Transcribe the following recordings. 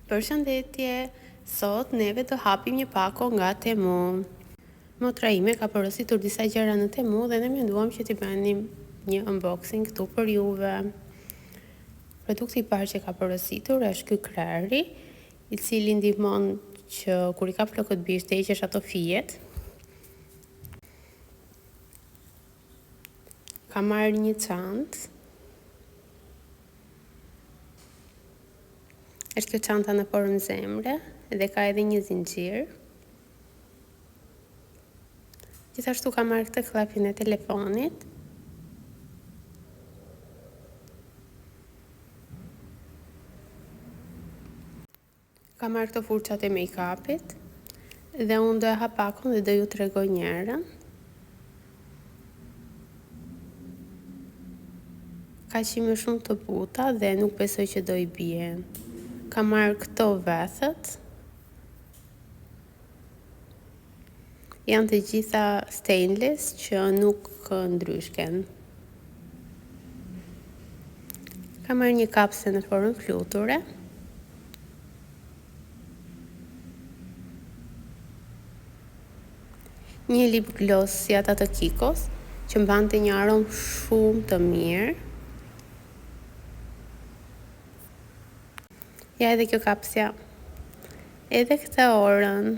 Përshëndetje, sot neve do hapim një pako nga Temu. Motra ime ka porositur disa gjëra në Temu dhe ne menduam që t'i bënim një unboxing këtu për juve. Produkti i parë që ka porositur është ky kreri, i cili ndihmon që kur i ka flokët bish të heqësh ato fijet. Ka marrë një çantë. Është kjo çanta në formë zemre dhe ka edhe një zinxhir. Gjithashtu ka marrë këtë klapin e telefonit. Ka marrë këto furçat e make-upit dhe unë do e hap pakon dhe do ju tregoj njërën. Ka qime shumë të buta dhe nuk besoj që do i bien. Ka marrë këto vethët. Janë të gjitha stainless që nuk ndryshken. Ka marrë një kapse në formë fluture. Një lip gloss si ata të Kikos, që mbante një aromë shumë të mirë. Ja edhe kjo kapsja. Edhe këtë orën.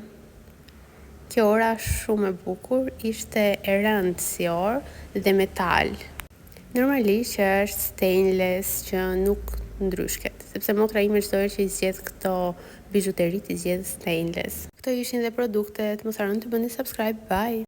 Kjo ora është shumë e bukur, ishte e rëndë si orë dhe metal. Normalisht që është stainless që nuk ndryshket, sepse motra ime çdo herë që i zgjedh këto bijuterit i zgjedh stainless. Këto ishin dhe produktet, mos harroni të bëni subscribe, bye!